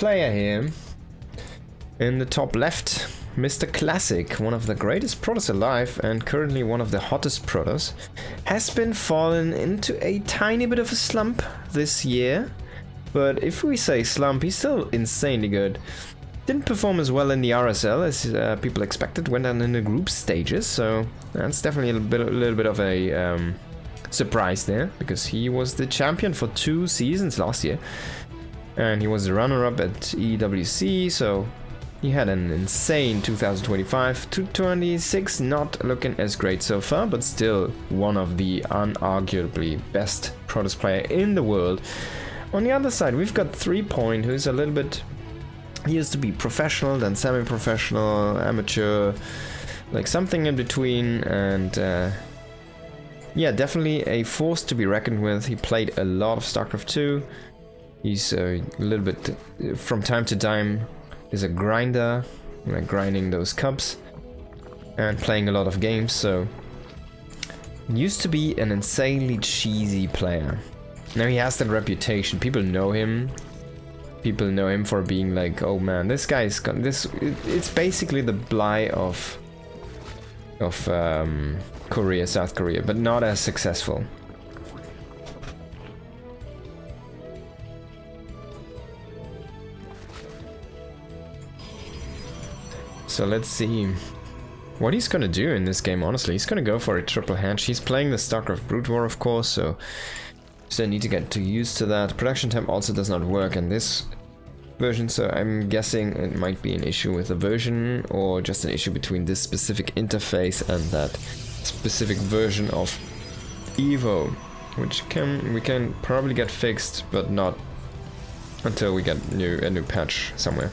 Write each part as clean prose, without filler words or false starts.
player here in the top left, Mr. Classic, one of the greatest protos alive and currently one of the hottest protos, has been fallen into a tiny bit of a slump this year. But if we say slump, he's still insanely good. Didn't perform as well in the RSL as people expected, went down in the group stages, so that's definitely a little bit of a surprise there, because he was the champion for 2 seasons last year. And he was the runner-up at EWC, so he had an insane 2025. 2026 not looking as great so far, but still one of the unarguably best Protoss player in the world. On the other side, we've got Threepoint, who's a little bit... He used to be professional, then semi-professional, amateur, like something in between, and yeah, definitely a force to be reckoned with. He played a lot of StarCraft 2. He's a little bit, from time to time, is a grinder, like grinding those cups and playing a lot of games, so used to be an insanely cheesy player. Now he has that reputation. People know him. People know him for being like, oh man, this guy's got this. It's basically the Bly of Korea, South Korea, but not as successful. So let's see what he's gonna do in this game. Honestly, he's gonna go for a triple hedge. He's playing the StarCraft BROODWAR, of course, so still need to get used to that. Production time also does not work in this version, so I'm guessing it might be an issue with the version, or just an issue between this specific interface and that specific version of EVO, which we can probably get fixed, but not until we get a new patch somewhere.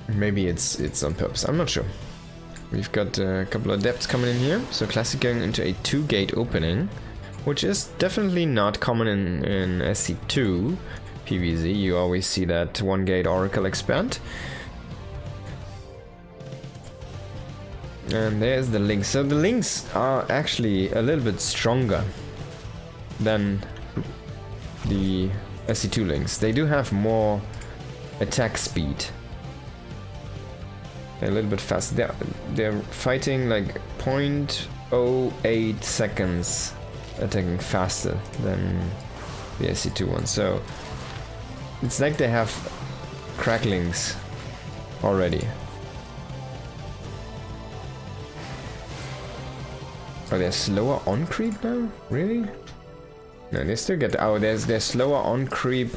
Maybe it's on purpose, I'm not sure. We've got a couple of adepts coming in here, so Classic going into a 2-gate opening, which is definitely not common in SC2 PvZ. You always see that 1-gate Oracle expand. And there's the links. So the links are actually a little bit stronger than the SC2 links. They do have more attack speed. They're a little bit fast. They're fighting like 0.08 seconds, attacking faster than the SC2 one. So it's like they have cracklings already. Oh, they're slower on creep now? Really? No, they still get. Oh, they're slower on creep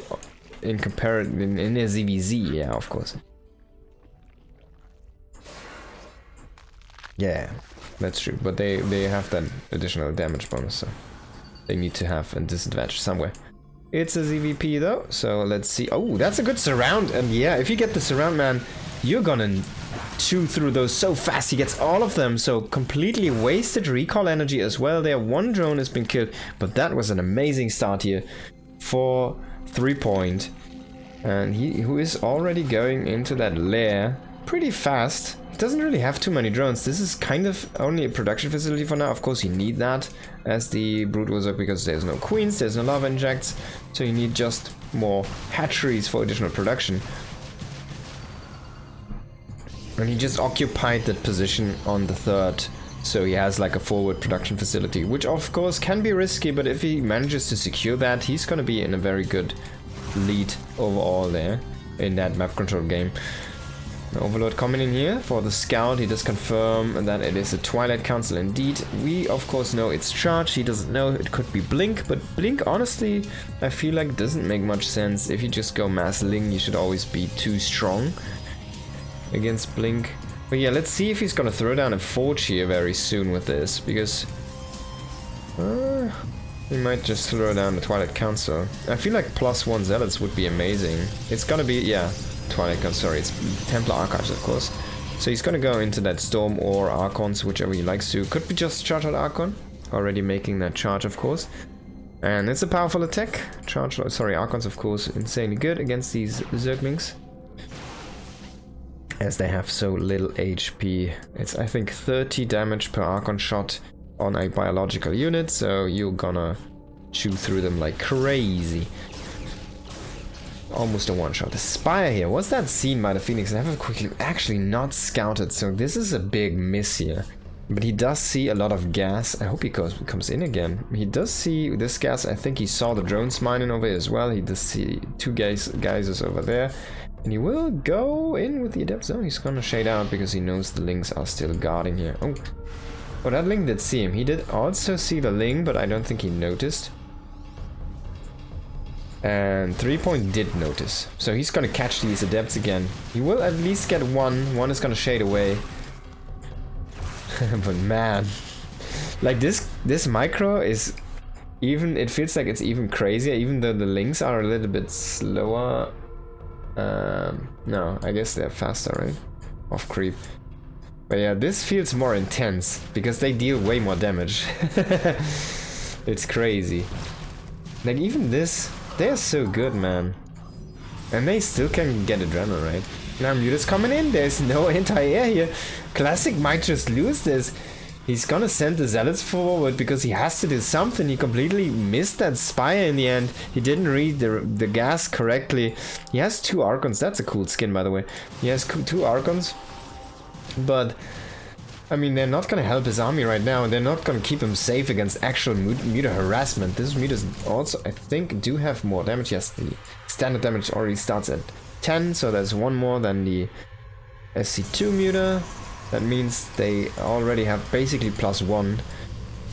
in comparison in their ZVZ. Yeah, of course. Yeah, that's true, but they have that additional damage bonus, so they need to have a disadvantage somewhere. It's a ZVP though, so let's see. Oh, that's a good surround, and yeah, if you get the surround, man, you're gonna chew through those so fast. He gets all of them, so completely wasted recall energy as well there. 1 drone has been killed, but that was an amazing start here for Threepoint, and who is already going into that lair pretty fast. Doesn't really have too many drones. This is kind of only a production facility for now. Of course you need that as the Brood was up, because there's no queens, there's no lava injects, so you need just more hatcheries for additional production. And he just occupied that position on the 3rd, so he has like a forward production facility, which of course can be risky, but if he manages to secure that, he's gonna be in a very good lead overall there in that map control game. Overlord coming in here for the scout. He does confirm that it is a Twilight Council indeed. We of course know it's charged. He doesn't know it could be Blink, but Blink honestly I feel like doesn't make much sense. If you just go Mass Ling, you should always be too strong against Blink. But yeah, let's see if he's gonna throw down a Forge here very soon with this, because he might just throw down the Twilight Council. I feel like +1 Zealots would be amazing. It's gonna be, yeah, Twilight Council, sorry, it's Templar Archives of course. So he's gonna go into that Storm or Archons, whichever he likes to. Could be just charge out Archon, already making that charge of course. And it's a powerful attack. Archons of course insanely good against these Zerglings, as they have so little HP. It's I think 30 damage per Archon shot on a biological unit, so you're gonna chew through them like crazy. Almost a one-shot. The Spire here. Was that seen by the Phoenix? I have quickly actually not scouted, so this is a big miss here. But he does see a lot of gas. I hope he comes in again. He does see this gas. I think he saw the drones mining over here as well. He does see two geysers over there. And he will go in with the Adept Zone. He's gonna shade out because he knows the Lings are still guarding here. Oh, that Ling did see him. He did also see the Ling, but I don't think he noticed. And Threepoint did notice. So he's gonna catch these Adepts again. He will at least get one. One is gonna shade away. But man, like this micro is even, it feels like it's even crazier, even though the Lings are a little bit slower. No, I guess they're faster, right? Off creep. But yeah, this feels more intense because they deal way more damage. It's crazy. Like even this, they're so good, man. And they still can get adrenaline, right? Now MUTA's coming in, there's no anti-air here. Classic might just lose this. He's gonna send the Zealots forward because he has to do something. He completely missed that Spire in the end. He didn't read the gas correctly. He has 2 Archons. That's a cool skin, by the way. He has 2 Archons. But, I mean, they're not gonna help his army right now. They're not gonna keep him safe against actual MUTA harassment. This MUTA also, I think, do have more damage. Yes, the standard damage already starts at 10, so there's one more than the SC2 MUTA. That means they already have basically +1.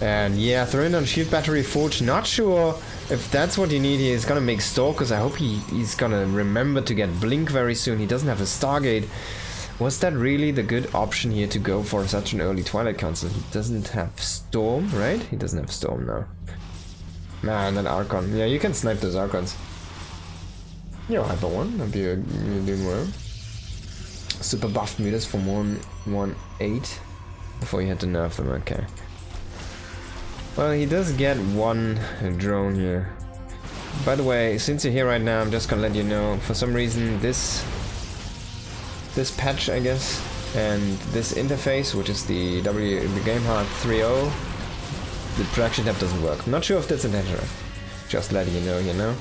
And yeah, throw in on Shield Battery Forge. Not sure if that's what you need here. He's gonna make Stalkers. I hope he's gonna remember to get Blink very soon. He doesn't have a Stargate. Was that really the good option here to go for such an early Twilight Council? He doesn't have Storm, right? He doesn't have Storm now. Man, that Archon. Yeah, you can snipe those Archons. Yo, Hyper 1. Hope you're doing well. Super buffed meters from 118 before you had to nerf them. Okay. Well, he does get 1 drone here. By the way, since you're here right now, I'm just gonna let you know, for some reason this patch, I guess, and this interface, which is the GameHard 3.0, the production tab doesn't work. I'm not sure if that's intentional. Just letting you know, you know.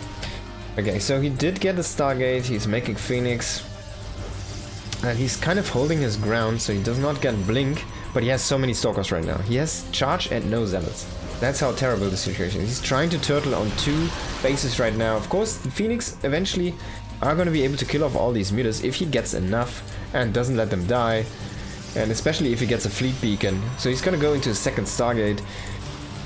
Okay, so he did get a Stargate. He's making Phoenix. And he's kind of holding his ground, so he does not get Blink, but he has so many Stalkers right now. He has Charge and no Zealots. That's how terrible the situation is. He's trying to turtle on 2 bases right now. Of course, the Phoenix eventually are going to be able to kill off all these mutas if he gets enough and doesn't let them die. And especially if he gets a Fleet Beacon. So he's going to go into a second Stargate.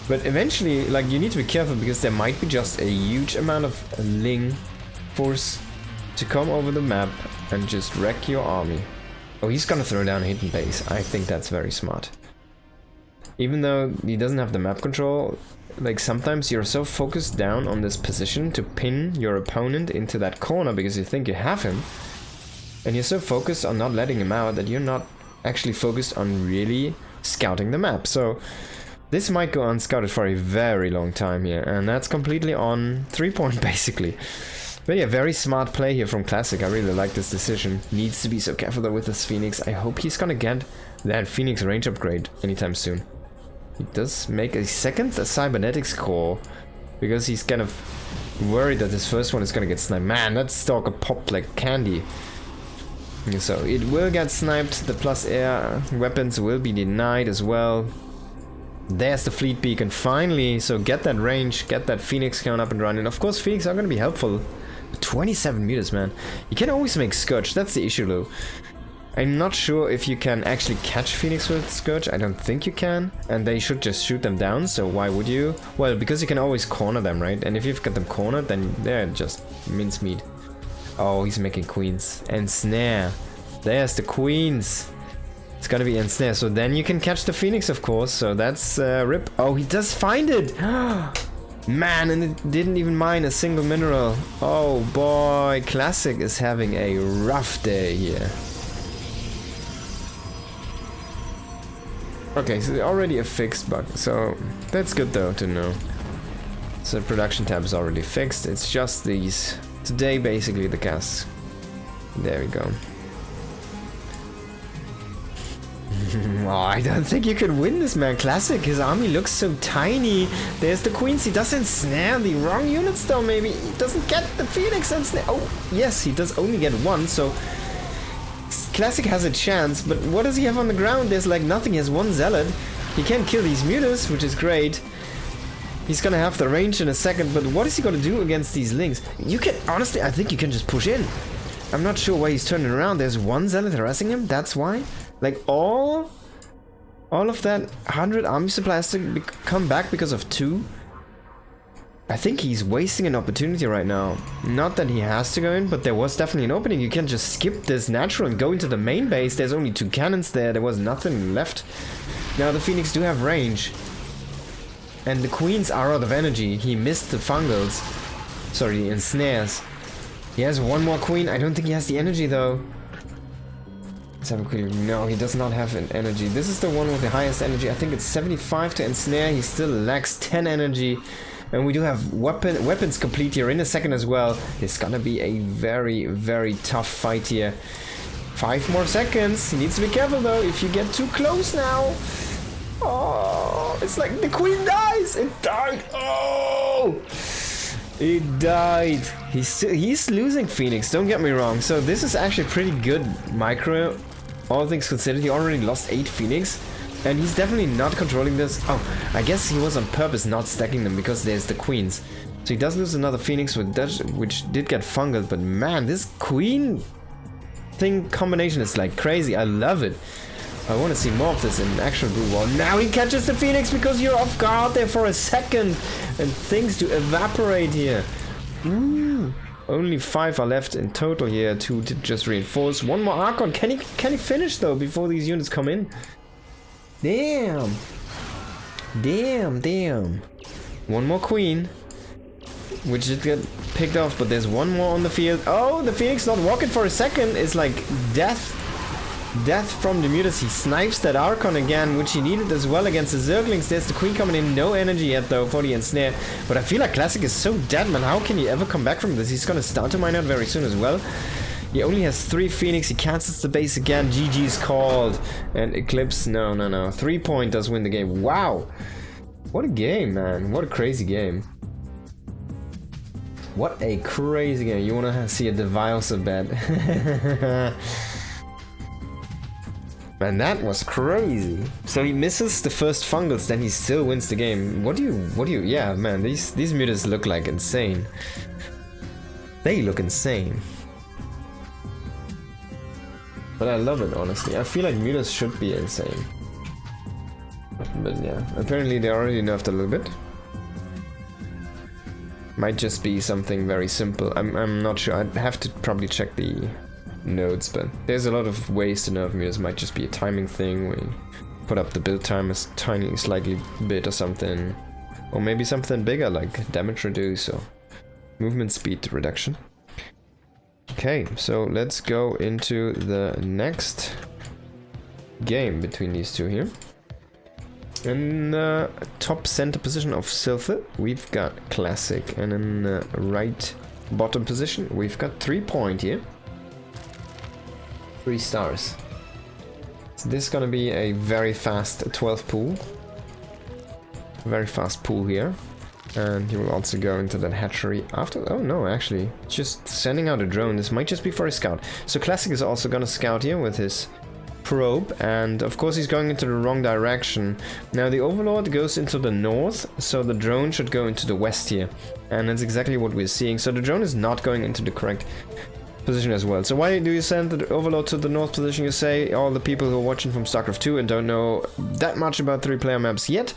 But eventually, like, you need to be careful because there might be just a huge amount of Ling force to come over the map and just wreck your army. Oh, he's gonna throw down a hidden base. I think that's very smart. Even though he doesn't have the map control, like sometimes you're so focused down on this position to pin your opponent into that corner because you think you have him, and you're so focused on not letting him out that you're not actually focused on really scouting the map. So this might go unscouted for a very long time here, and that's completely on Threepoint basically. But yeah, very smart play here from Classic. I really like this decision. Needs to be so careful though with this Phoenix. I hope he's gonna get that Phoenix range upgrade anytime soon. He does make a second cybernetics core because he's kind of worried that his first one is gonna get sniped. Man, that Stalker popped like candy. So it will get sniped. The plus air weapons will be denied as well. There's the Fleet Beacon finally. So get that range, get that Phoenix count up and running. Of course, Phoenix are gonna be helpful. 27 meters, man. You can always make Scourge. That's the issue though. I'm not sure if you can actually catch Phoenix with Scourge. I don't think you can. And they should just shoot them down, so why would you? Well, because you can always corner them, right? And if you've got them cornered, then they're just mincemeat. Oh, he's making queens. And snare. There's the queens. It's gonna be ensnare. So then you can catch the Phoenix, of course. So that's rip. Oh, he does find it! Man, and it didn't even mine a single mineral. Oh boy, Classic is having a rough day here. Okay, so already a fixed bug, so that's good though to know. So production tab is already fixed, it's just these. Today basically the casts. There we go. Oh, I don't think you can win this, man. Classic, his army looks so tiny. There's the queens. He doesn't snare the wrong units though, maybe. He doesn't get the phoenix and snare. Oh, yes, he does only get one, so... Classic has a chance, but what does he have on the ground? There's like nothing. He has one zealot. He can kill these mutas, which is great. He's gonna have the range in a second, but what is he gonna do against these links? You can, honestly, I think you can just push in. I'm not sure why he's turning around. There's one zealot harassing him, that's why. Like all of that 100 army supplies to come back because of 2. I think he's wasting an opportunity right now. Not that he has to go in, but there was definitely an opening. You can just skip this natural and go into the main base. There's only 2 cannons there. There was nothing left. Now the Phoenix do have range. And the queens are out of energy. He missed the fungals. Sorry, ensnares. He has one more queen. I don't think he has the energy though. Let's have a quick look. No, he does not have an energy. This is the one with the highest energy. I think it's 75 to ensnare. He still lacks 10 energy. And we do have weapons complete here in a second as well. It's gonna be a very, very tough fight here. 5 more seconds. He needs to be careful though. If you get too close now. Oh, it's like the queen dies. It died. Oh, it died. He's losing Phoenix. Don't get me wrong. So this is actually pretty good micro. All things considered, he already lost 8 Phoenix. And he's definitely not controlling this. Oh, I guess he was on purpose not stacking them because there's the queens. So he does lose another Phoenix with Dutch, which did get fungal. But man, this queen thing combination is like crazy. I love it. I want to see more of this in actual BROODWAR. Now he catches the Phoenix because you're off guard there for a second. And things to evaporate here. Ooh. Only 5 are left in total here. 2 did just reinforce. One more Archon. Can he finish though before these units come in? Damn. Damn. One more queen. Which did get picked off, but there's one more on the field. Oh, the Phoenix not walking for a second is like death. Death from the mutas. He snipes that Archon again, which he needed as well against the Zerglings. There's the queen coming in. No energy yet though for the ensnare. But I feel like Classic is so dead, man. How can he ever come back from this? He's gonna start to mine out very soon as well. He only has 3 Phoenix. He cancels the base again. GG's called. And Eclipse. No. Threepoint does win the game. Wow. What a game, man. What a crazy game. What a crazy game. You want to see a Devile so bad. Man, that was crazy. So he misses the first fungals, then he still wins the game. What do you... Yeah, man, these mutas look like insane. They look insane. But I love it, honestly. I feel like mutas should be insane. But yeah, apparently they already nerfed a little bit. Might just be something very simple. I'm not sure. I'd have to probably check the nodes, but there's a lot of ways to nerf mutas. Might just be a timing thing. We put up the build time as tiny, slightly bit or something. Or maybe something bigger like damage reduce or movement speed reduction. Okay, so let's go into the next game between these two here. In the top center position of Silver, we've got Classic, and in the right bottom position, we've got Threepoint here. 3 stars. So this is gonna be a very fast 12 pool. Very fast pool here. And he will also go into that hatchery after... Oh no, actually, just sending out a drone. This might just be for a scout. So Classic is also gonna scout here with his probe, and of course he's going into the wrong direction. Now the Overlord goes into the north, so the drone should go into the west here. And that's exactly what we're seeing. So the drone is not going into the correct position as well. So why do you send the Overlord to the north position, you say? All the people who are watching from StarCraft 2 and don't know that much about 3-player maps yet?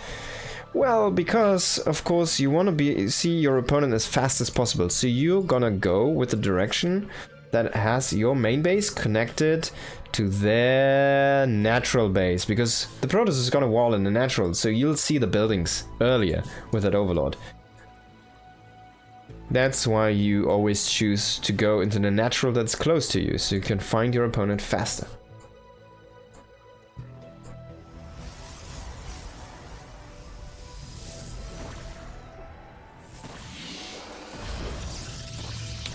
Well, because of course you want to see your opponent as fast as possible. So you're gonna go with the direction that has your main base connected to their natural base, because the Protoss is gonna wall in the natural, so you'll see the buildings earlier with that Overlord. That's why you always choose to go into the natural that's close to you, so you can find your opponent faster.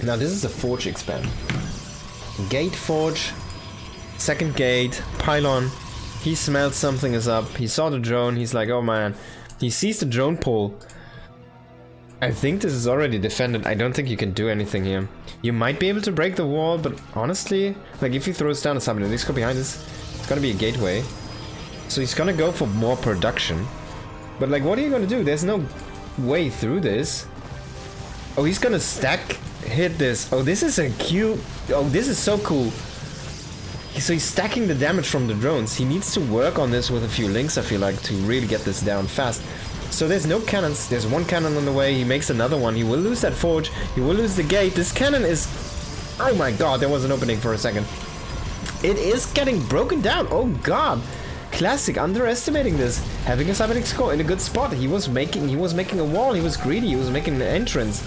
Now this is a forge expand. Gate forge, second gate, pylon, He smelled something is up. He saw the drone. He's like, oh man. He sees the drone pole. I think this is already defended. I don't think you can do anything here. You might be able to break the wall, but honestly, like if he throws down something, let's go behind this. It's gonna be a gateway. So he's gonna go for more production. But like, what are you gonna do? There's no way through this. Oh, he's gonna hit this. Oh, this is a cute. Oh, this is so cool. So he's stacking the damage from the drones. He needs to work on this with a few links, I feel like, to really get this down fast. So there's no cannons. There's one cannon on the way. He makes another one. He will lose that forge. He will lose the gate. This cannon is... Oh my god, there was an opening for a second. It is getting broken down. Oh god. Classic underestimating this. Having a cybernetic score in a good spot. He was making a wall. He was greedy. He was making an entrance.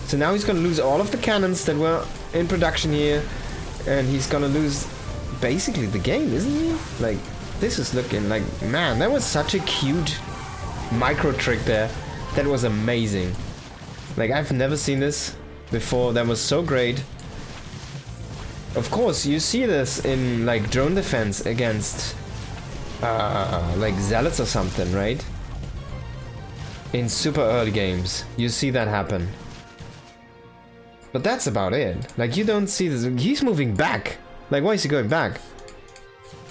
So now he's gonna lose all of the cannons that were in production here. And he's gonna lose basically the game, isn't he? Like, this is looking like... Man, that was such a cute... micro trick there. That was amazing. Like, I've never seen this before. That was so great. Of course, you see this in like drone defense against like zealots or something, right? In super early games, you see that happen. But that's about it. Like, you don't see this. He's moving back. Like, why is he going back?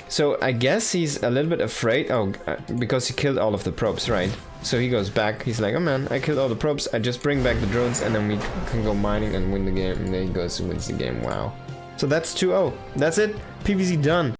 So I guess he's a little bit afraid. Oh, because he killed all of the probes, right? So he goes back. He's like, oh man, I killed all the probes. I just bring back the drones and then we can go mining and win the game. And there he goes and wins the game. Wow. So that's 2-0. That's it. PvZ done.